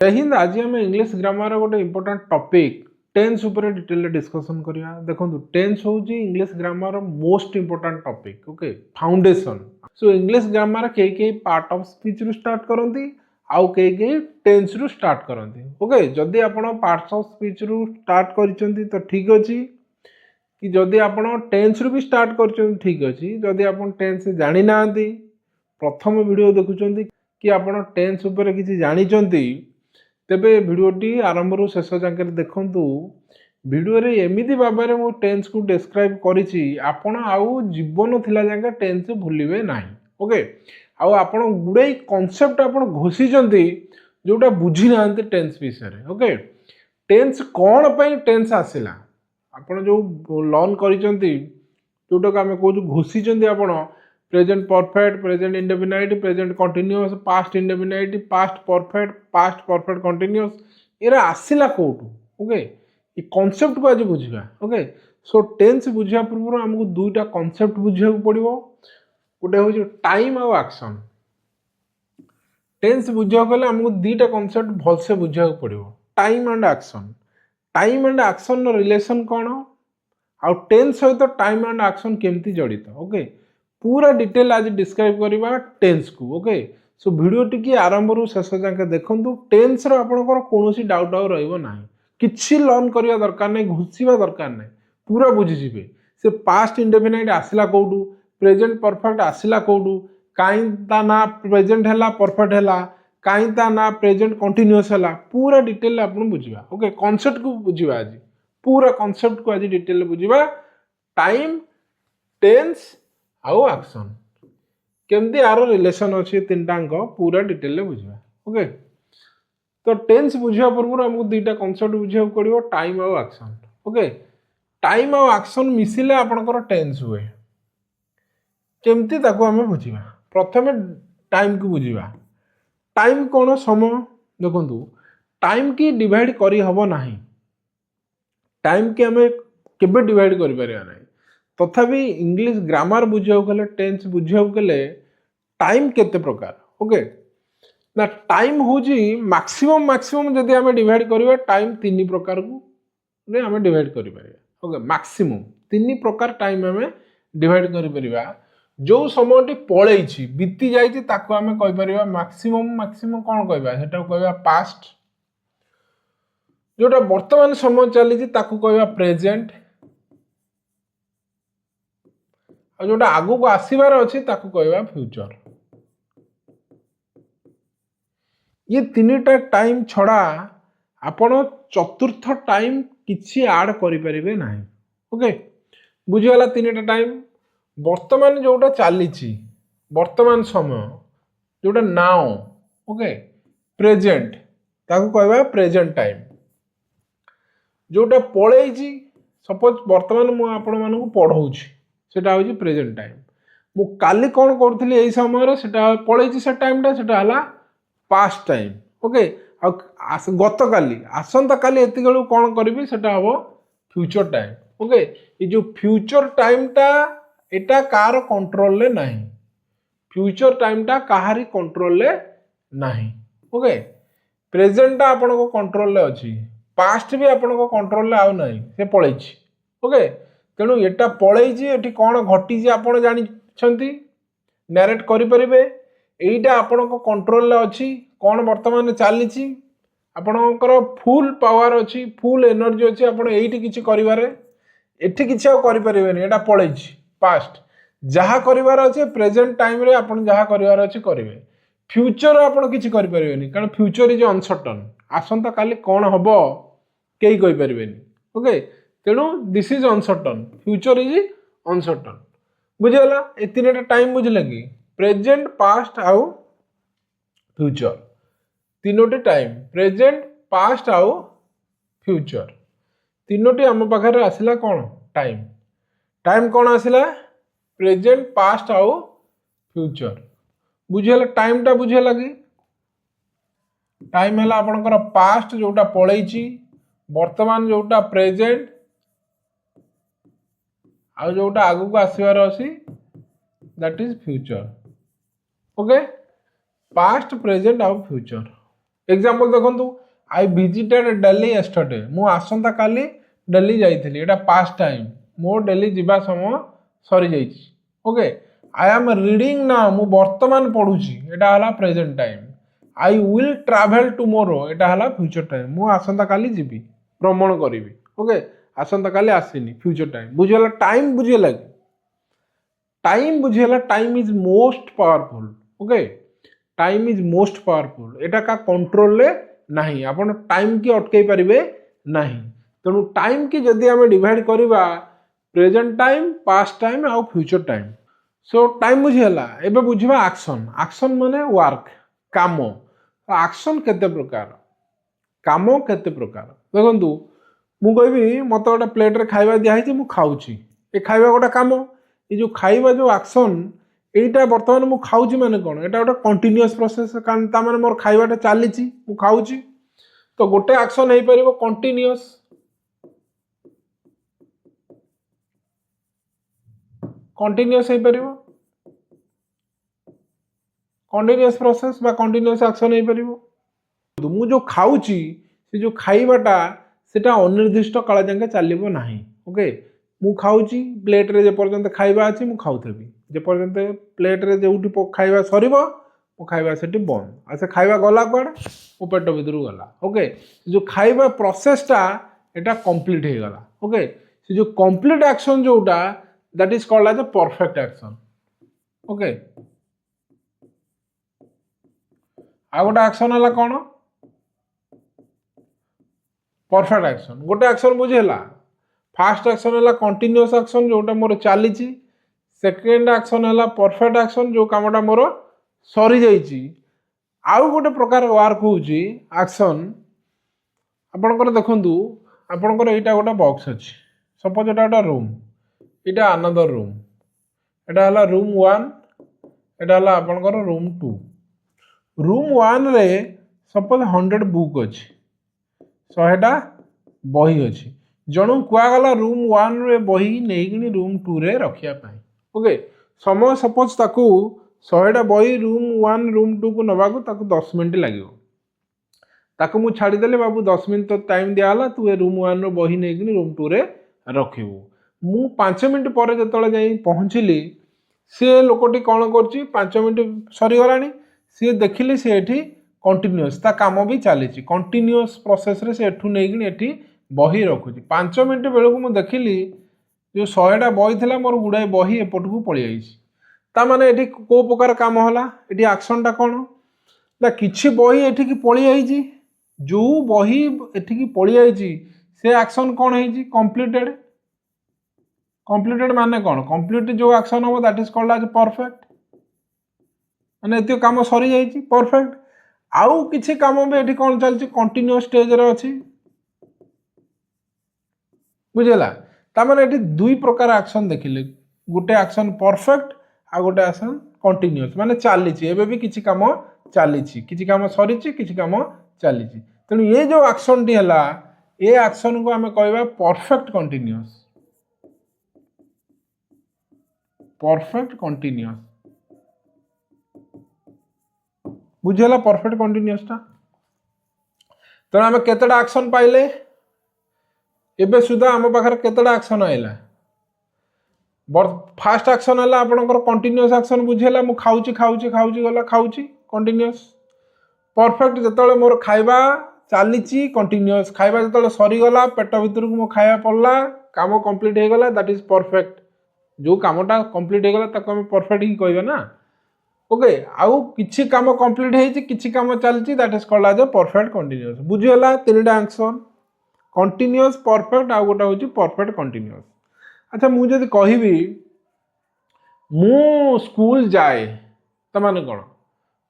जय हिंद। आज आम इंग्लिश ग्रामर गोटे इंपोर्टाट टॉपिक टेन्स उपरे डिटेल डिस्कशन करिया। देखो टेन्स हूँ English grammar most important topic. Okay, foundation. So English grammar कई पार्ट ऑफ स्पीच रु स्टार्ट करती आउ कई टेन्स रु स्टार्ट करती। ओके, जदि आप पार्ट्स ऑफ स्पीच रु स्टार्ट कर तो ठीक अच्छे कि जदि आप टेन्स रु भी स्टार्ट कर ठीक अच्छे। जदि आप टेन्स जानी ना प्रथम वीडियो देखुं कि आप टेन्स उपरे किसी जानी तेबे भिडियोटी आरंभ रु शेष जाके देखूँ। भिडियो एमती भाव में मु टेन्स को डिस्क्राइब करी आपण आउ जीवन थिला जाके टेन्स भूलिबे नाही। ओके, आउ आपण गुड़े कॉन्सेप्ट आप घोषी जोटा बुझी ना टेन्स विषय। ओके, टेन्स कौन पे टेन्स आसला आपण जो लर्न करिसेंती जोटा आम कहूँ घोषी आपण present perfect, present indefinite, present continuous, past indefinite, past perfect continuous era आसला कौटू। ओके, ये कॉन्सेप्ट को आज बुझा। ओके, सो टेन्स बुझा पूर्व आमको दुईटा कॉन्सेप्ट बुझा पड़ो। गोटे हूँ टाइम आउ एक्शन। टेन्स बुझा गले आमको दुईटा कॉन्सेप्ट भलसे बुझा पड़ो, time and action. Time and action relation कौन आउ टेन्स सहित टाइम एंड एक्शन केमती जड़ित। ओके, पूरा डिटेल आज डिस्क्राइब करवा टेन्स को। ओके, सो वीडियो टी आरंभ रु शेष जाके देखूँ। टेन्स आपंकर कौन डाउट आउ रहा किसी लर्न करवा दरकार नहीं, घुसवा दरकार नहीं, पूरा बुझीजे से पास्ट इंडेफिनाइट आसला कौटू, प्रेजेंट परफेक्ट आसला कौटू, कहीं ता ना प्रेजेंट है परफेक्ट है, कहीं ता ना प्रेजेंट कंटिन्यूअस है, पूरा डिटेल आप बुझा। ओके, कॉन्सेप्ट को बुझा आज, पूरा कॉन्सेप्ट को आज डिटेल बुझा। टाइम, टेन्स आउ एक्शन केमती यार रिलेशन अच्छे तीन टाक पूरा डिटेल बुझा। ओके, तो टेन्स बुझा पूर्व आमको दुईटा कॉन्सेप्ट बुझा पड़ो, टाइम आउ एक्शन। ओके, टाइम आउ एक्शन मिसिले आपनकर टेन्स हुए केमती ताको आमे बुझा। प्रथमे टाइम को बुझा। टाइम कौन समय देखु, टाइम की डिवाइड करी हबो नाही। टाइम की आमे केबे डिवाइड करि परिया नाही। तथापि इंग्लिश ग्रामर बुझाऊ गले, टेन्स बुझाऊ गले टाइम केते प्रकार। ओके, ना टाइम हूँ मैक्सिमम जदि आम डिवाइड करवा टाइम तीन प्रकार को आम डिवाइड कर। ओके, मैक्सिमम तीन प्रकार टाइम आम डिवाइड कर। जो समय पलैछि बीती जाइए ताको आम कह मैक्सिमम कौन कहवा पास्ट। जोटा वर्तमान समय चली कहवा प्रेजेंट। जोटा आगु को आसबार अच्छी कहवा फ्यूचर। ये तीनटा टाइम छड़ा आपण चतुर्थ टाइम किसी आड करें ना। ओके, बुझीगला तीनटा टाइम। वर्तमान जोटा चली वर्तमान समय जोटा नाउ। ओके, प्रेजेंट ताको कहवा प्रेजेंट टाइम। जोटा पलैछि सपोज वर्तमान मु आपण मानकु पढ़ाऊछि सेटा होछि प्रेजेंट टाइम। मु काली कौन करूथली एई समय सेटा पलैछि से टाइमटा सेटा हला पास्ट टाइम। ओके, गत काली आसंता काली एति गलु कौन करिवि सेटा हबो फ्यूचर टाइम। ओके, ये जो फ्यूचर टाइमटा एटा कार कंट्रोल ले नाही। फ्यूचर टाइमटा काहारी कंट्रोल ले नाही। ओके, प्रेजेंटटा आपण को कंट्रोल ले अछि, पास्ट भी आपण को कंट्रोल ले आउ नाही, से पळैछि। ओके, तेणु एटा पळैछि एठी कोन घटी जे आपण जानि छंती नरेट करि परिबे। एइटा आपण को कंट्रोल ले अछि कौन वर्तमान चली आपणकर फुल पावर अच्छी, फुल एनर्जी अच्छी। आप किसी करें एटी किसी करें एटा पलैछि पास्ट। जहाँ करार अच्छे प्रेजेंट टाइम रे आप जहाँ करार अच्छे करेंगे। फ्यूचर आप किसी करें कारण फ्यूचर इज अनसर्टन। आसंता काली कौन हम कई कहींपर। ओके, तेणु this is uncertain, future is uncertain. बुझीगला ये तीन टाइम बुझे कि प्रेजेंट, पास्ट आउ फ्यूचर। तीनोटी टाइम प्रेजेंट, पास्ट आउ फ्यूचर तीनोटी आम पाखे आसला कौन टाइम। टाइम कौन आसला प्रेजेंट, पास्ट आउ फ्यूचर। बुझेला टाइमटा बुझेला कि टाइम है आपनकर पास्ट जोटा पलैछि, वर्तमान जोटा प्रेजेंट आउ जोटा आगु को आसबार अछि that is future. Okay, past, present आउ फ्यूचर एग्जांपल देखंतु आई विजिटेड दिल्ली यस्टरडे मु आसंता काली दिल्ली जाइथिली एटा पास्ट टाइम मो दिल्ली जिबा समय सरी जाइछि okay I am reading now मु वर्तमान पढुछि एटा हला present time I will travel tomorrow एटा हला फ्यूचर टाइम मु आसंता काली जिबी भ्रमण करिवि ओके आसंता काली आसीनी फ्यूचर टाइम बुझियला टाइम बुझियला टाइम बुझियला time is most powerful okay time is most powerful एटा का कंट्रोल ले नहीं आपण टाइम की अटकई पारिबे नहीं तेणु टाइम की जदि आम डिवाइड करवा प्रेजेंट टाइम पास्ट टाइम आउ फ्यूचर टाइम सो टाइम बुझीगला एबे बुझिबा एक्शन एक्शन माने वर्क काम एक्शन केते प्रकार काम केते प्रकार देखंतु मु कहबी मत गोटे प्लेट रे खाइबा दिया है मु खाऊची ए खाइबा गोटे काम ये जो खाइबा जो एक्शन एटा वर्तमान मु खाऊची माने कोन एटा गोटे कंटीन्यूअस प्रोसेस कारण ता माने मोर खाइबाटा चालीची मु खाऊची तो गोटे एक्शन हे परिबो कंटीन्यूअस कंटीन्यूअस हो पारिबो कंटीन्यूअस प्रोसेस बा कंटीन्यूअस एक्शन हो पारिबो मु जो खाऊची से जो खाइबाटा सेटा अनिर्दिष्ट काल जाके चलिबो नाही ओके मु खाऊची प्लेट रे जे पर्यंत खाइबा अछि मु खाउथबी जे पर्यंत प्लेट रे जेउठी खाइबा सरीबो मु खाइबा सेठी बंद आ से खाइबा गला कोड मु पेट भीतर गला ओके जो खाइबा प्रोसेसटा एटा कंप्लीट हे गला ओके से जो कंप्लीट एक्शन जोटा that is called as a perfect action okay आ गोटे एक्शन हला कोन परफेक्ट एक्शन गोटे एक्शन बुझेला फर्स्ट एक्शन हला कंटीन्यूअस एक्शन जोटा मोर चालीची सेकंड एक्शन हला परफेक्ट एक्शन जो कामटा मोर सरी जाईची आउ गोटे प्रकार वर्क होउची एक्शन आपनकर देखंतु आपनकर एटा गोटे बॉक्स अछि सपोज एटा गोटे रूम इटा अनदर रूम एटा हला रूम 1 एटा हला आपनकर रूम 2 रूम 1 रे सपोज 100 बुक अछि 100टा बही अछि जणु कुआ गला रूम 1 रे बही नेगिनी रूम 2 रे रखिया पाई ओके समय सपोज ताकू 100टा बही रूम 1 रूम 2 को नबा को ताकू 10 मिनिट लागियो ताकू मु छाडी देले बाबू 10 मिनिट तो टाइम दिया हला तू ए रूम 1 रो बही नेगिनी रूम 2 रे रखिबो मु 5 मिनिट पर जतले जाई पहुंचली से लोकटी कौन करची 5 मिनिट सरी गलानी सी देखिली से एठी कंटीन्यूअस ता काम भी चली कंटीन्यूअस प्रोसेस रे से एठू नेगिनी एठी बही रखुची 5 मिनिट बेलू मु देखिली जो 100टा बही थिला मोर गुडाई बही एपटकू पळी आइची ता माने एठी को प्रकार काम होला एठी एक्शन टा कोन ना किछि बही एठी की पळी आइची जो बही एठी की पळी आइची से एक्शन कोन हेची कंप्लीटेड कंप्लीटेड माने कौन कंप्लीट जो एक्शन हो that is called as perfect माने एतियो काम सरी जाईची परफेक्ट आउ किछि काम भी एठी कोन चलची कंटीन्यूअस स्टेज रे अछि बुझेला ता माने एठी दुई प्रकार एक्शन देखिले गोटे एक्शन परफेक्ट आ गोटे एक्शन कंटीन्यूअस माने चालीची एबे भी किछि काम चालीची किछि काम सरीची किछि काम चालीची तेनु ये जो एक्शन टी हला ए एक्शन को हमें कहबा परफेक्ट कंटीन्यूअस परफेक्ट कंटीन्यूअस बुझेला परफेक्ट कंटीन्यूअस टा तो हमें केतडा एक्शन पाइले एबे सुधा हम पाखर केतडा एक्शन आइला फर्स्ट एक्शन हला आपनकर कंटीन्यूअस एक्शन बुझेला मु खाउची खाउची खाउची गला खाउची कंटीन्यूअस परफेक्ट जतले मोर खाइबा चालीची कंटीन्यूअस खाइबा जतले सरी गला पेट भीतर को मो खाइबा पड़ला काम कंप्लीट हे गला दैट इज परफेक्ट जो कामटा कंप्लीट हो गला ताको हम परफेक्ट ही कहबे ना ओके आउ किछि काम कंप्लीट हेछि किछि काम चलछि that is called as a perfect continuous बुझियला तीनटा एक्शन कंटीन्यूअस परफेक्ट आ गोटा होछि परफेक्ट कंटीन्यूअस अच्छा मु जदी कहिबी मु स्कूल जाए त माने कोन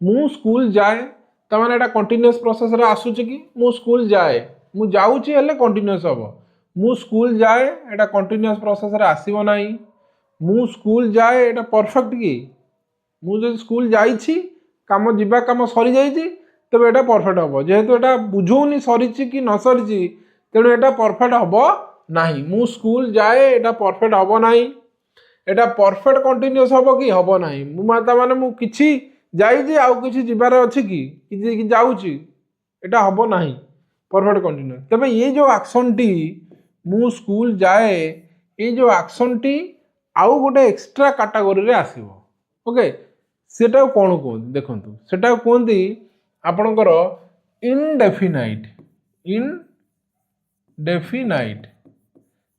मु स्कूल जाए त माने एटा कंटीन्यूअस प्रोसेस रे आसुछि कि मु स्कूल जाए मु जाउछि हेले कंटीन्यूअस हबो मु स्कूल जाए एटा कंटीन्यूअस प्रोसेस रे आसीबो नाही मु स्कूल जाए एटा परफेक्ट की मु जो स्कूल जाइछि काम जिबा काम सरी जाइछि तबे एटा परफेक्ट हबो जेहेतु एटा बुझौनी सरीछि कि न सरीछि तेणु एटा परफेक्ट हबो नाही मु स्कूल जाए एटा परफेक्ट हबो नाही एटा परफेक्ट कंटीन्यूअस हबो कि हबो नाही मु माता माने मु किछि जाइछि आउ किछि जिबार अछि कि जाउछि एटा हबो नाही परफेक्ट कंटीन्यूअस। तबे ये जो एक्शन टी मु स्कूल जाए ये जो एक्शन टी आउ गोटे एक्स्ट्रा कैटेगरी रे आसीबो। ओके सेटा कोन कहते देखंतु सेटा कहते आपणकर इनडेफिनाइट इनडेफिनाइट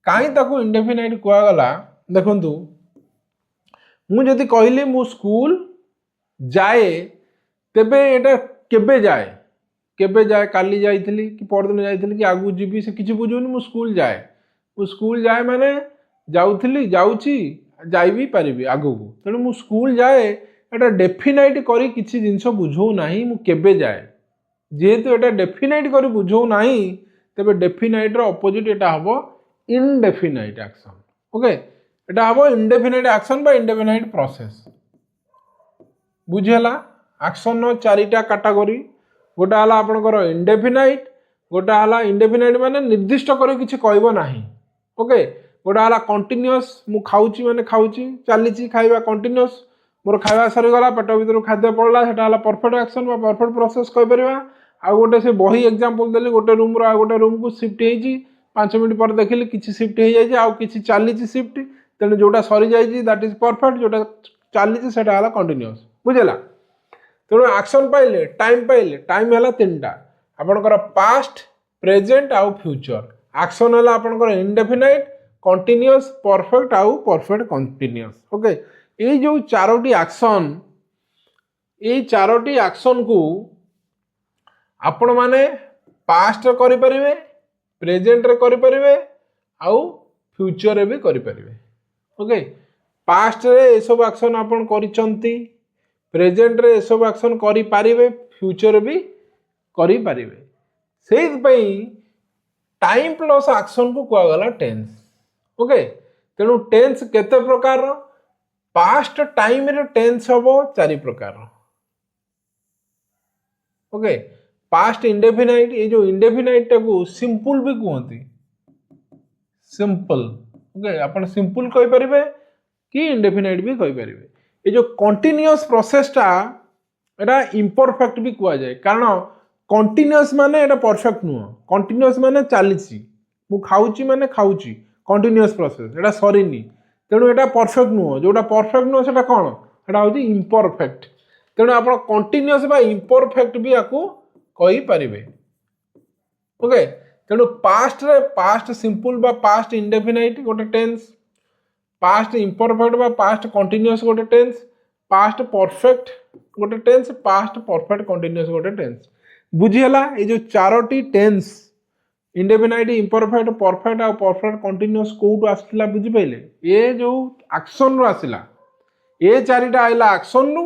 काई ताको इनडेफिनाइट कुआ गला देखंतु मु जदि कहली मु स्कूल जाए तेबे एटा केबे जाए काली जाइथिली कि परदिन जाइथिली कि आगु जीवी से किछि बुझुनी मु स्कूल जाए माने जाउथिली जाउची जाई भी परिबी आगु को तेणु मु स्कूल जाए एटा डेफिनाइट करी किछि जिंस बुझौ नाही मु केबे जाए जेहेतु एटा डेफिनाइट करी बुझौ नाही तेबे डेफिनाइट रो ऑपोजिट एटा हबो इनडेफिनाइट एक्शन। ओके एटा हबो इनडेफिनाइट एक्शन बा इनडेफिनाइट प्रोसेस बुझियला। एक्शन नो चारिटा कैटेगरी गोटा हला आपनकर इनडेफिनाइट गोटा हला इनडेफिनाइट माने निर्दिष्ट करी किछि कहबो नाही। ओके गोटा हला कंटीन्यूअस मु खाउची माने खाउची चालीची खाइबा कंटीन्यूअस मोर खाइबा सरी गला पेट भीतर खाद्य पड़ला सेटा हला परफेक्ट एक्शन बा परफेक्ट प्रोसेस कहि परिबा। आ गोटे से बही एग्जांपल देली गोटे रूम रो आ गोटे रूम को शिफ्ट हेजी 5 मिनिट पर देखिली किछि शिफ्ट हे जाय आ किछि चालीची शिफ्ट तेणु जोटा सरी जाइए दैट इज परफेक्ट जोटा चली सेटा हला कंटीन्यूअस बुझेला। तेणु एक्शन पाइले टाइम है तीन टा आपनकर पास्ट प्रेजेंट आउ फ्यूचर। एक्शन है आपनकर इनडेफिनाइट कंटीन्यूअस परफेक्ट आउ परफेक्ट कंटीन्यूअस। ओके ये जो चारोटी एक्शन को आपण माने पास्ट करि परिबे प्रेजेंट रे करि परिबे आउ फ्यूचर रे भी करि परिबे। ओके पास्ट रे ए सब एक्शन आपण करिसंती प्रेजेंट रे ए सब एक्शन करि पारिबे फ्यूचर भी करि पारिबे। सेहि पई टाइम प्लस एक्शन को कुआ गला टेंस। ओके तेणु टेंस केते प्रकार पास्ट टाइम रे टेंस हबो 4 प्रकार। ओके पास्ट इंडेफिनाइट ये जो इंडेफिनाइट टाको सिंपल भी कहते सिंपल। ओके आपण सिंपल कहि परिबे कि इंडेफिनाइट भी कहि परिबे। ये जो कंटीन्यूअस प्रोसेस टा एटा इम्परफेक्ट भी कुआ जाए कारण कंटीन्यूअस माने एटा परफेक्ट नुह कंटीन्यूअस माने चलीची मु खाउची माने खाउची कंटीन्यूअस प्रोसेस एटा सरीनी तेणु एटा परफेक्ट नुह जोटा परफेक्ट नुह सेटा कोन एटा होची इम्परफेक्ट। तेणु आपण कंटीन्यूअस बा इम्परफेक्ट भी आकु कहि परिबे। ओके तेणु पास्ट सिंपल बा पास्ट इंडेफिनाइट गोटे टेंस पास्ट इम्परफेक्ट बा पास्ट कंटीन्यूअस गोटे टेंस पास्ट परफेक्ट गोटे टेंस पास्ट परफेक्ट कंटीन्यूअस गोटे टेंस बुझीला। ये जो चारोटी टेंस इंडेफिनाइट इम्परफेक्ट परफेक्ट और परफेक्ट कंटीन्यूअस कोउटु आसला बुझी पाइले ये जो एक्शन रो आसला ये चारिटा आइला एक्शन रू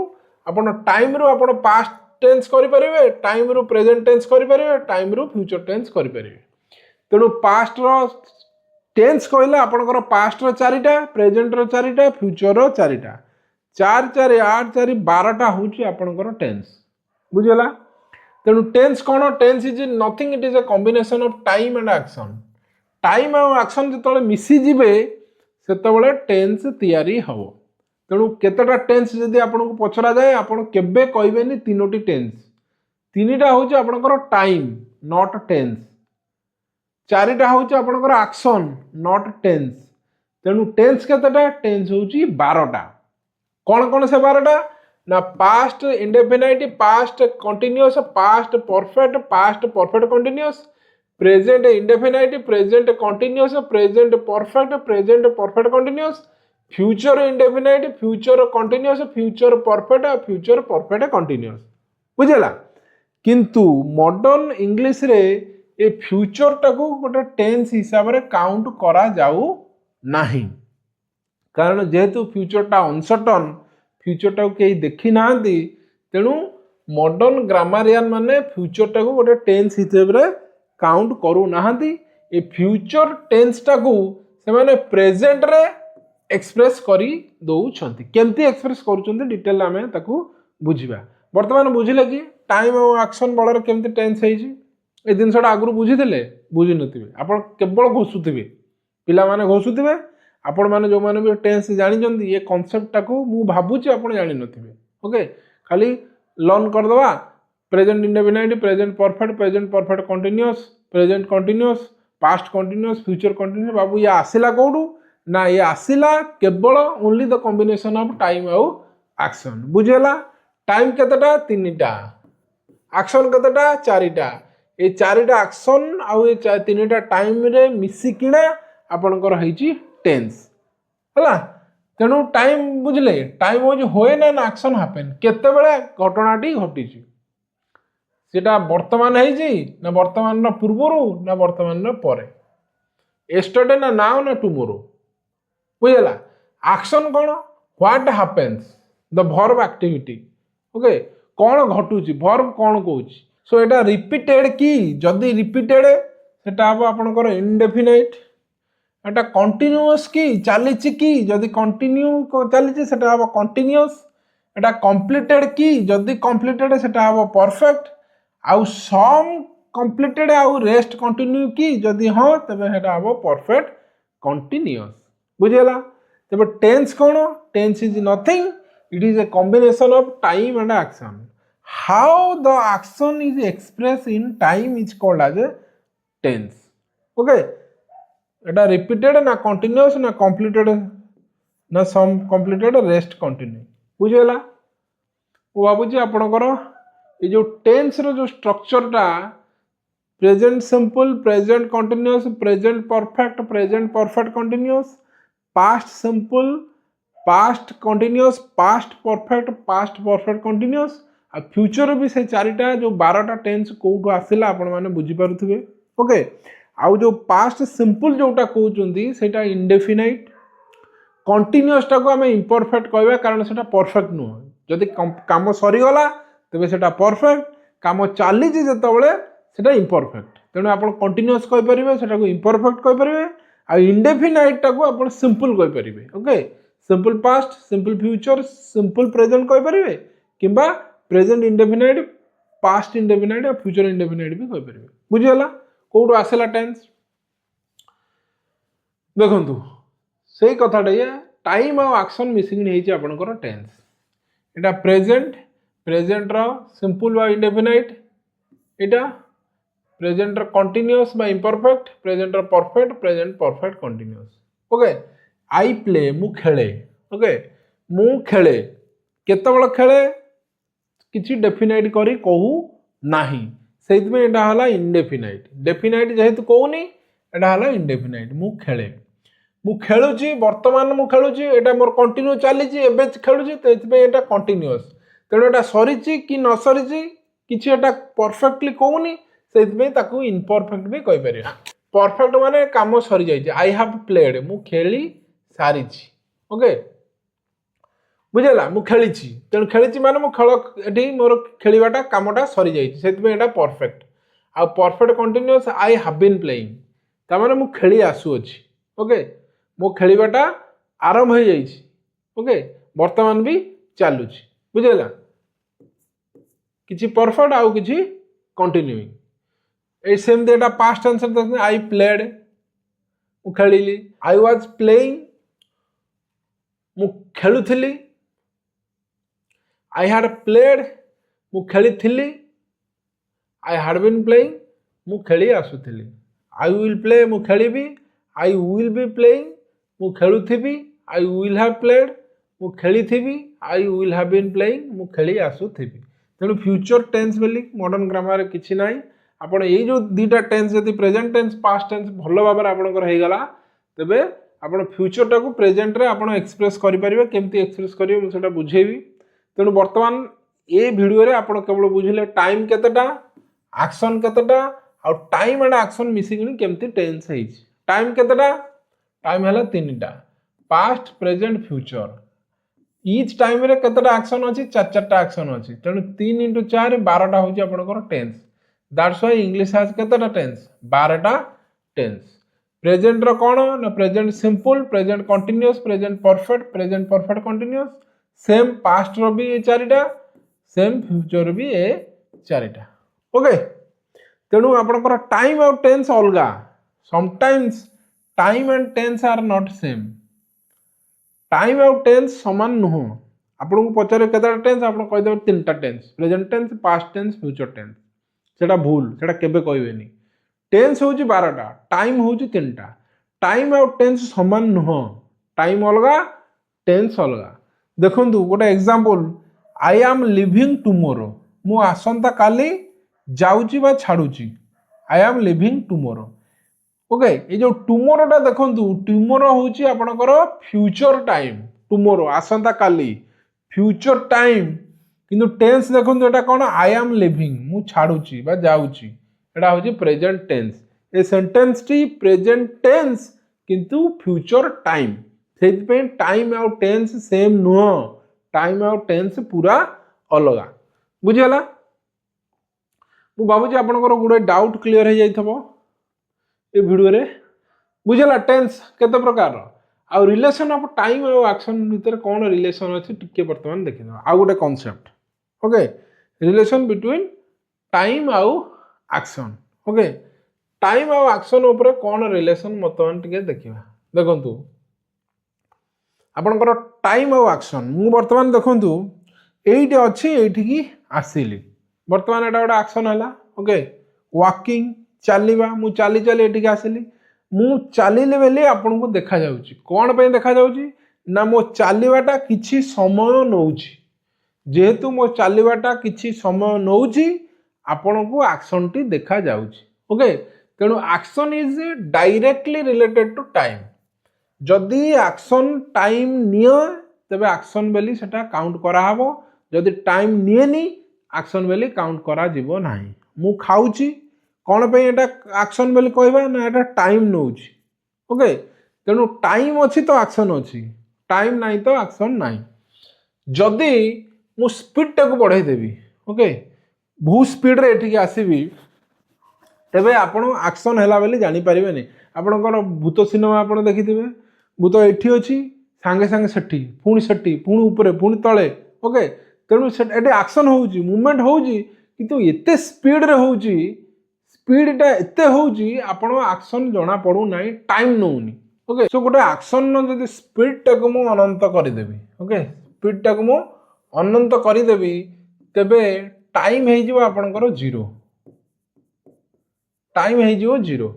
आपण टाइम रू आपण पास्ट टेंस करि परिबे टाइम रू प्रेजेंट टेंस करि परिबे टाइम रू फ्यूचर टेंस करि परिबे। तेणु पास्ट रो टेंस कहले आपनकर पास्ट रो 4टा प्रेजेंट रो 4टा फ्यूचर रो 4टा 4 4 8 4 12टा होची आपनकर टेंस बुझिला। तेणु टेंस कोन tense is nothing it is a combination of time and action. Time और एक्शन जतले मिसी जिवे सेतबेले टेंस तैयारी हबो। तेणु केतेटा टेंस जदि आपनको पचरा जाए आपण केबे कहबेनी तीनोटी टेंस तीनटा होची आपनकर टाइम नॉट टेंस 4टा होची आपनकर एक्शन नॉट टेंस। तेणु टेंस केतेटा टेंस होची 12टा कोन कोन से 12टा ना past indefinite past continuous past perfect continuous present indefinite present continuous present perfect continuous future indefinite future continuous future perfect continuous बुझेला। किंतु मॉडर्न इंग्लिश रे ए future टाको गोटे टेंस हिसाब रे काउंट करा जाऊ नाही कारण जेहेतु फ्यूचर टा अनसर्टन फ्यूचर टाको केही देखि नांदी तेणु मॉडर्न ग्रामरियन माने फ्यूचर टाको गोटे टेंस हिसाब रे काउंट करू नांदी। ए फ्यूचर टेंस टाको से माने प्रेजेंट रे एक्सप्रेस करी दउछंती केमती एक्सप्रेस करूछंती डिटेल आमे ताको बुझिबा। वर्तमान बुझिले कि टाइम और एक्शन बळर केमती टेंस हेजी ए जिनसटा आगु बुझीथिले बुझी नथिबे आपण केवल घोषुथिबे पिला माने घोषुथिबे आपण माने जो माने भी टेंस जानि जंदी ये कांसेप्ट टाको मु भाबुची आपण जानि नथिबे। ओके खाली लर्न कर दवा present indefinite, present perfect continuous, present continuous, past continuous, future continuous. बाबू ये आसिला कोडू ना, ये आसिला केवल only the combination of time आउ एक्शन। बुझेला? टाइम केतेटा? तीनटा, एक्शन केतेटा? चारिटा। ये चारिटा एक्शन आउ ये तीनटा टाइम रे मिसिकिना आपनकर हेची टेंस हला। तेणु टाइम बुझले, टाइम हो होए ना एक्शन हैपन, केते बेले घटनाटी घटिची, सेटा वर्तमान है ना वर्तमान पूर्वर ना वर्तमान परे, एस्टरडे ना नाउ ना टुमोरो। बुझला? एक्शन कौन? What happens, the verb activity. Okay, कौन घटुची, वर्ब कौन कहूची। सो एटा रिपीटेड की, जदि रिपीटेड सेटा हम आपनकर इंडेफिनाइट। एटा कंटिन्यूअस की, चलीची की, जदि कंटिन्यू चलीची सेटा हम कंटिन्यूअस। एटा कंप्लीटेड की, जदि कंप्लीटेड सेटा हम परफेक्ट। आउ सम कंप्लीटेड आउ रेस्ट कंटिन्यू की, जदि हाँ तबे हेटा हम परफेक्ट कंटिन्यूअस। बुझेला? तबे टेंस कौन? Tense is nothing, it is a combination of time and action. How the action is express in time is called as a tense. Okay, एटा रिपीटेड ना कंटिन्यूअस ना कंप्लीटेड ना सम कंप्लीटेड रेस्ट कंटिन्यू। बुझेला? वो बाबूजी आपनकर ये जो टेंस रो जो स्ट्रक्चरटा, present simple, present continuous, present perfect continuous, past simple, past continuous, past perfect continuous, आ फ्यूचर भी से चारिटा जो 12टा टेंस कोठू आसिला आपण माने बुझी पारुथबे। ओके, आउ जो पास्ट सिंपल जोटा कहउचंदी सेटा इंडेफिनाइट, कंटिन्यूअस टा को हमें इम्परफेक्ट कहबा कारण सेटा परफेक्ट नुह। जदि काम सरी गला तबे सेटा परफेक्ट, काम चली जेतेबेले सेटा इम्परफेक्ट। तेणु आप कंटिन्यूअस कहि परिबे, सेटा को इम्परफेक्ट कहि परिबे। आ इंडेफिनाइट टा को आप सिंपल कहि परिबे। Okay, simple past, simple future, simple present कहि परिबे, किंबा present indefinite, past indefinite, future indefinite भी कहि परिबे। बुझियला कोडो आसेला टेंस? देखंतु सेही कथाटा ये टाइम आ एक्शन मिसिंग हेची आपनकर टेंस। एटा प्रेजेंट रो सिंपल बा इंडेफिनाइट, एटा प्रेजेंट रो कंटिन्यूअस बा इम्परफेक्ट, प्रेजेंट रो perfect continuous. Okay, I play, मु खेले। ओके, मु खेले, केतेबेले खेले किछि डेफिनाइट करी कहू नाही, सेहित में एटा हला इंडेफिनाइट। डेफिनाइट जेहेतु कहूनी एटा हला इंडेफिनाइट। मु खेले, मु खेलुची, वर्तमान मु खेलुची, एटा मोर कंटिन्यू चलीची, एबे खेलुची, तो एथि पे एटा कंटिन्यूअस। तेणु एटा सरीची कि न सरीची किछि एटा परफेक्टली कहूनी, सेहित में ताकू इम्परफेक्ट भी कहि परिया। परफेक्ट माने काम सरी जाइछि, आई हैव प्लेड, मु खेली सारीची। ओके, बुझेला? मु खेलीची, तेणु खेलीची माने मु खेल एठी मोर खेलिबाटा कामटा सरी जाइछि, सेहित में एटा परफेक्ट। आ perfect continuous, I have been playing, ता माने मु खेली आसु अछि। ओके, मो खेलिबाटा आरंभ हो जाइछि। ओके, वर्तमान भी चालुछि। बुझेला? किछि परफेक्ट आउ किछि कंटिन्यूइंग। ए सेम देटा पास्ट आंसर देखते, आई प्लेड, मु खेलिली। आई वाज प्लेइंग, मु खेलुथिली। आई हैड प्लेड, मु खेलिथिली। आई हैड बीन प्लेइंग, मु खेली आसुथिली। आई विल प्ले, मु खेलिबी। आई विल बी प्लेइंग, मु खेलुथिबी। आई विल हैव प्लेड, मु खेलिथिबी। I will have been playing, मु खेली आसुथिबी। तेणु फ्यूचर टेंस बोली मॉडर्न ग्रामर किछि नाही। आपण ए जो दीटा टेंस जदि प्रेजेंट टेंस पास्ट टेंस भलो भाबरे आपनकर हे गला, तबे आपण फ्यूचर टाको प्रेजेंट रे आपण एक्सप्रेस करि परिबे। केमती एक्सप्रेस करिवे मु सेटा बुझेबी। तेणु वर्तमान ए वीडियो रे आपण केवल बुझिले टाइम केतेटा, एक्शन केतेटा, आ टाइम एंड एक्शन मिसिंग केमती टेंस हेछि। टाइम केतेटा? टाइम हला तीनटा, past, present, future. Each time रे केतेटा एक्शन अछि? चारटा एक्शन अछि। तेणु 3 × 4 12टा होछि आपनकर tense. That's why English has केतेटा टेंस? 12टा टेंस। प्रेजेंट रो कोन ना, present simple, present continuous, present perfect continuous. Same past रो भी 4टा, सेम फ्यूचर भी 4टा। ओके, तेणु आपनकर टाइम और टेंस अलगा। Sometimes time and tense are not same. Time और टेंस समान नुह। आपको पचारे केतटा टेन्स आप कहीदेवे 3टा tense present tense past tense future tense सेटा भूल सेटा केबे कहबेनी टेन्स हूँ 12टा टाइम हूँ 3टा टाइम आउ टेन्स समान नुह टाइम अलगा टेन्स अलगा देखु गोटे example I am leaving tomorrow मु आसंता काली जाऊची बा छाड़ुची I am leaving tomorrow okay ये जो टुमोरोटा देखु टुमोरो हूँ आपणकर फ्यूचर टाइम टुमोरो आसंता काली फ्यूचर टाइम किंतु टेन्स देखो एटा कौन आई एम लिविंग मु छाड़ुची बा जाऊची एटा हूँ प्रेजेंट टेन्स ए सेंटेंस टी प्रेजेंट टेन्स किंतु फ्यूचर टाइम से टाइम आउ टेन्स सेम नुह टाइम आउ टेन्स पूरा अलग बुझीगला मु भावुची आपनकर गुडे डाउट क्लियर हो जाइथबो ए वीडियो रे बुझला टेन्स केते प्रकार आ रिलेशन ऑफ टाइम और एक्शन भीतर कौन रिलेशन अच्छे टिके बर्तमान देखिए आउ गोटे concept okay relation between time आउ एक्शन ओके टाइम आउ एक्शन ऊपर कौन रिलेशन बर्तमान टिके देखिबा देखंतु आपनकर टाइम आउ एक्शन मु बर्तमान देखंतु एइटे अछि एइठी की आसीली बर्तमान एटा गोटे एक्शन हला ओके वॉकिंग चलिबा मु चली चली एठी आसीली मु चलिले बेले आपन को देखा जाउची कोन पे देखा जाउची ना मो चलिबाटा किछि समय नउची जेहेतु मो चलिबाटा किछि समय नउची आपन को एक्शन टी देखा जाउची ओके तेनु action is directly related to time जदि एक्शन टाइम नियो तबे एक्शन बेली सेटा काउंट करा हबो जदि टाइम नियेनी एक्शन बेली काउंट करा जिवो नाही मु खाउची कौन पे एटा एक्शन बेली कहबा ना एटा टाइम नउची ओके तेनु टाइम अछि तो एक्शन अछि टाइम नाही तो एक्शन नाही जदि मु स्पीड टा को बढ़ाई देबी ओके बहुत स्पीड रे एठी आसीबी तबे आपण एक्शन हैला बेली जानि परिबे नै आपणकर भूत सिनेमा आपण देखिथिबे भूत एठी अछि सांगे सांगे सेठी पुणी ऊपरे पुणी तळे ओके तेनु एटे एक्शन होउची मूवमेंट होउची किंतु एते स्पीड रे होउची स्पीडटा एते होउची आपण एक्शन जना पड़ू नाही टाइम नउनी ओके सो गोटे एक्शन न जदि स्पीड टा को मु अनंत करि देबी ओके स्पीड टा को मु अनंत करि देबी तबे टाइम हे जिवो आपनकर 0 टाइम हे जिवो 0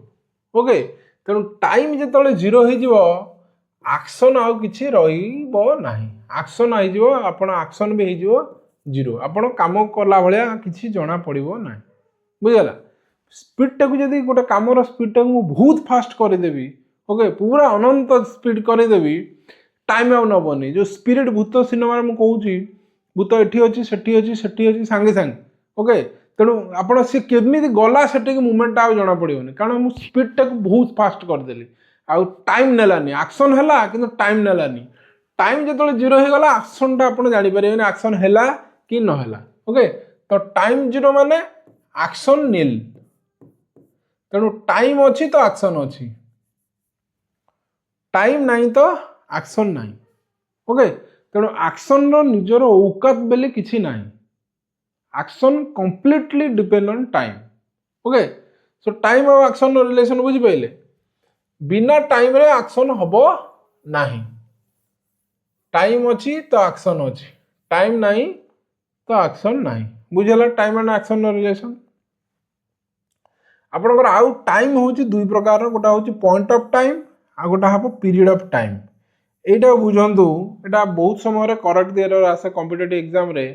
ओके तेनु टाइम जेतले 0 हे जिवो एक्शन आउ किछि रहिबो नाही एक्शन हे जिवो आपण एक्शन भी हे जिवो 0 आपण काम करला भलिया किछि जना पड़िबो नाही बुझला स्पीड टाक जदि गोटे कमर स्पीड टाक बहुत फास्ट करदेवी ओके पूरा अनंत स्पीड करदेवी टाइम आउ नबनी जो स्पिरिट भूत सिनेमा मुझे कहूँ भूत एठी अच्छी सेठी अच्छी सेठी अच्छी सांगे सांगे ओके तेणु आपड़ सी केमी गला से मुवमेंट आउ जना पड़ोनी कारण मुझे स्पीड टाक बहुत फास्ट करदेली आउ टाइम नेलानी एक्शन है कि टाइम नेलानी टाइम जो जीरो हो गला एक्शन टा आप जापर एक्शन है कि नहला ओके तो टाइम जीरो माने एक्शन नील तेणु टाइम अच्छी तो एक्शन अच्छी टाइम नहीं तो एक्शन नहीं ओके तेणु एक्शन रो निजर औकात बेले किछि नहीं action completely depend on time okay so time और एक्शन रो रिलेशन बुझी पाइले बिना टाइम रे एक्शन हबो नहीं टाइम अच्छी तो एक्शन अच्छी टाइम नहीं तो एक्शन नहीं बुझला टाइम एंड एक्शन रो रिलेशन आपनकर आउ टाइम होची दुई प्रकार गोटा होची पॉइंट ऑफ टाइम आ गोटा हबो पीरियड ऑफ टाइम एटा बुझंतु एटा बहुत समय रे करेक्ट देर आसे कॉम्पिटिटिव एग्जाम रे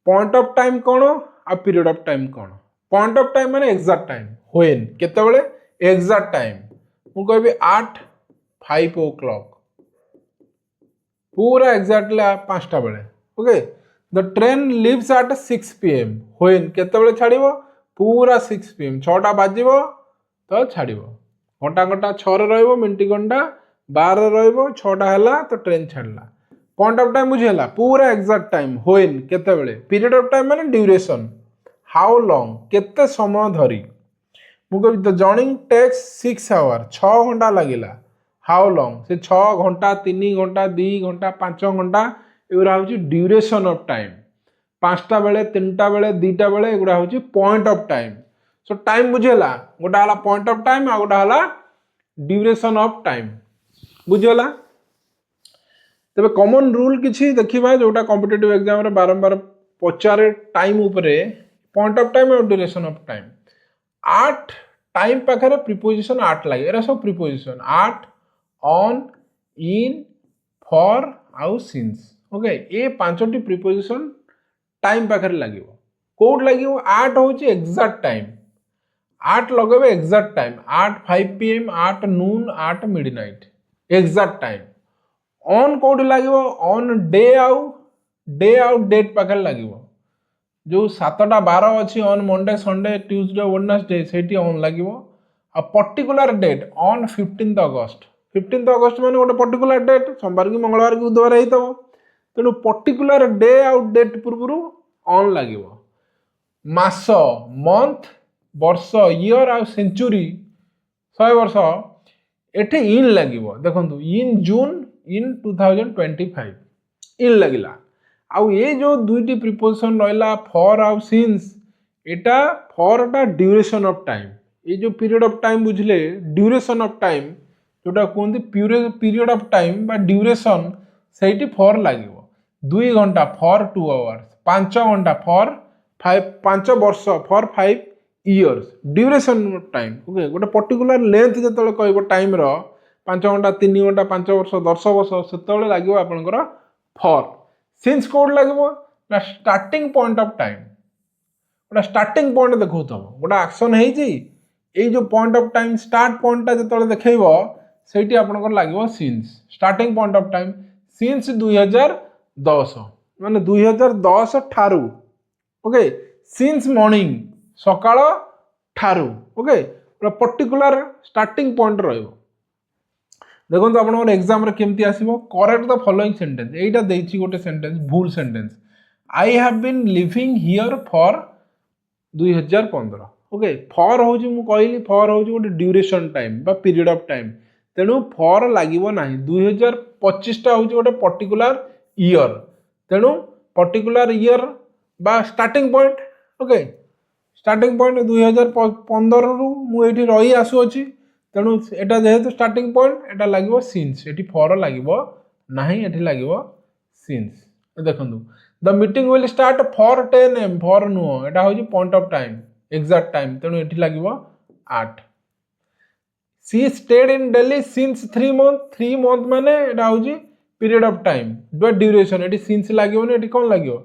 पॉइंट ऑफ टाइम कोन आ पीरियड ऑफ टाइम कोन पॉइंट ऑफ टाइम माने एग्जैक्ट टाइम व्हेन केते बेले एग्जैक्ट टाइम मु कहबी 8:05 o'clock पूरा एग्जैक्टली 5टा बेले okay the train leaves eight 6 PM when केते बेले छाड़िबो पूरा 6 PM 6टा बाजिबो तो छाड़िबो घंटा घंटा 6 रे रहइबो मिनिट घंटा 12 रे रहइबो 6टा हला तो ट्रेन छाड़ला पॉइंट ऑफ टाइम बुझेला पूरा एग्जैक्ट टाइम व्हेन केते बेले पीरियड ऑफ टाइम माने ड्यूरेशन हाउ लॉन्ग केते समय धरी मु कहबी द जर्नी टेक्स 6 आवर 6 घंटा लागिला हाउ लॉन्ग से 6 घंटा 3 घंटा 2 घंटा 5 घंटा एगुरा होची ड्यूरेशन ऑफ टाइम 5टा बेले 3टा बेले 2टा बेले एगुरा होची point of time so time बुझेला गोटा हला पॉइंट ऑफ टाइम आ गोटा हला ड्यूरेशन ऑफ टाइम बुझेला तेबे कॉमन रूल किछि देखिबा जोटा कॉम्पिटिटिव एग्जाम रे बारंबार पचारे टाइम उपरे पॉइंट ऑफ टाइम और ड्यूरेशन ऑफ टाइम 8 टाइम पाखरे प्रीपोजिशन 8 लागे एरा सब प्रीपोजिशन 8 ऑन इन फॉर आउ सिंस ओके ए पांचटी प्रीपोजिशन टाइम पाखरे लागिवो कोड लागिवो 8 होची एग्जैक्ट टाइम 8 लगेबे exact time 8 5 pm 8 noon 8 midnight exact time on कोड लागिवो ऑन डे आउ डेट पाखरे लागिवो जो 7टा 12 अच्छी on Monday Sunday Tuesday Wednesday सेठी ऑन लागिवो आ पर्टिकुलर डेट ऑन 15 अगस्त 15 अगस्त माने गोटे पर्टिकुलर डेट सोमवार की मंगलवार की बुधवार हेतबो तेणु पर्टिकुलर डे आउ डेट पूर्वरु ऑन लागिवो मास मंथ वर्ष इयर आ सेंचुरी 100 वर्ष एठे इन लागिवो देखंतु इन जून इन 2025 इन लागिला आउ ये जो दुईटी प्रीपोजिशन रहिला फॉर आउ सिंस एटा फॉर टा ड्यूरेशन ऑफ टाइम ये जो पीरियड ऑफ टाइम बुझले ड्यूरेशन ऑफ टाइम जोटा कहते पीरियड ऑफ टाइम बा ड्यूरेशन सेठी फॉर लागिवो 2 घंटा फॉर 2 आवर्स 5 घंटा फॉर 5 वर्ष for 5 years duration of time okay गोटे पर्टिकुलर लेंथ जो कहब टाइम रो 5 घंटा 3 घंटा 5 वर्ष 10 वर्ष से लगे आपंकर फॉर सिंस कोड लगे ना स्टार्टिंग पॉइंट ऑफ टाइम गोटे स्टार्टिंग पॉइंट देखो गोटे एक्शन है जो पॉइंट ऑफ टाइम स्टार्ट पॉइंटा जो देखेब से आपंकर लगे since starting point of time since 2010 माने 2010 ठारू ओके सिंस मॉर्निंग सकाळ ठारू ओके पर्टिकुलर स्टार्टिंग पॉइंट रहिबो देखो आप एग्जाम रे केमती आसीबो करेक्ट द फॉलोइंग सेंटेंस एटा देछि गोटे सेंटेंस भूल sentence I have been living here for 2015 okay for होजी मु कहली फॉर होजी गोटे ड्यूरेशन टाइम बा पीरियड ऑफ टाइम तेणु फॉर लागिबो नाही 2025 टा होजी गोटे पर्टिकुलर ईयर तेणु पर्टिकुलर ईयर बा starting point okay starting point 2015 रु मु एठी रही आसुअछि तेणु एटा जेहेतु स्टार्टिंग पॉइंट एटा लागिवो सिंस एठी फॉर लागिवो नाही एठी लागिवो सिंस देखंतु the meeting will start for 10 am for no एटा होजी point of time exact time तेणु एठी लागिवो 8 she stayed in Delhi since 3 month माने एटा होजी period of time the duration एठी सिंस लागिवो एठी कोन लागिवो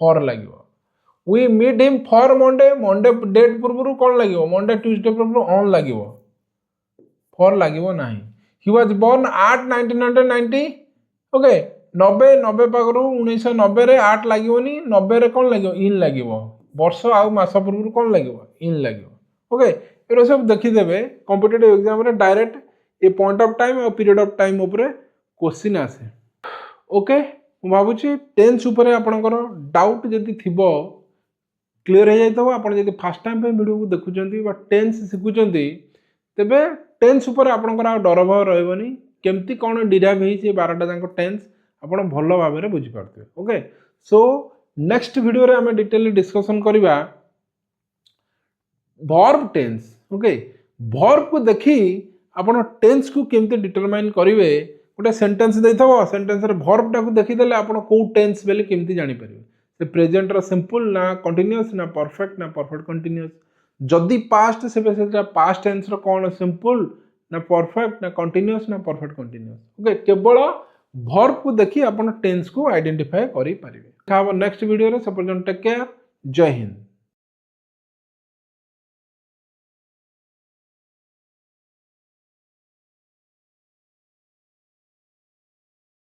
फॉर लागिवो we meet him for Monday Monday date पूर्व कौन लगे मंडे ट्यूसडे पूर्व ऑन लगे फॉर लगे ना ही वाज बोर्न 8 1990 ओके 90 पाखर 1990 रे 8 लगे 90 रे कौन लगे इन लगे वर्ष आउ मास पूर्व कौन लगे इन लगे ओके ये सब देखीदे कॉम्पिटिटिव एग्जाम रे डायरेक्ट ये पॉइंट ऑफ टाइम और पीरियड ऑफ टाइम ऊपर क्वेश्चन आसे ओके मु भाबुची टेंस ऊपर आपनकर डाउट जदी थिबो क्लीयर हो जाए आप फास्ट टाइम पे वीडियो को देखुं टेंस शिखुं तेबे टेंस उपर आपंकर डर भय रही केमती कौन डिराइव हो 12टा जाक टेंस आप भल भाव में बुझीपारे ओके सो नेक्स्ट वीडियो रे आम डिटेल डिस्कसन करवा वर्ब टेंस ओके वर्ब को देखी आपन टेंस को केमती डिटरमाइन करेंगे गोटे सेंटेंस देथबो सेंटेंस रे वर्ब टाको देखीदेले आपन को टेंस बेले केमती जानि परिबे से प्रेजेंट रो सिंपल ना कंटीन्यूअस ना परफेक्ट कंटीन्यूअस जदि पास्ट से पास्ट टेंस रो कौन सिंपल ना परफेक्ट ना कंटीन्यूअस ना परफेक्ट कंटीन्यूअस ओके केवल वर्ब को देखी आपन टेंस को आइडेंटिफाई करि परिबे नेक्स्ट वीडियो रे सब टेक केयर जय हिंद।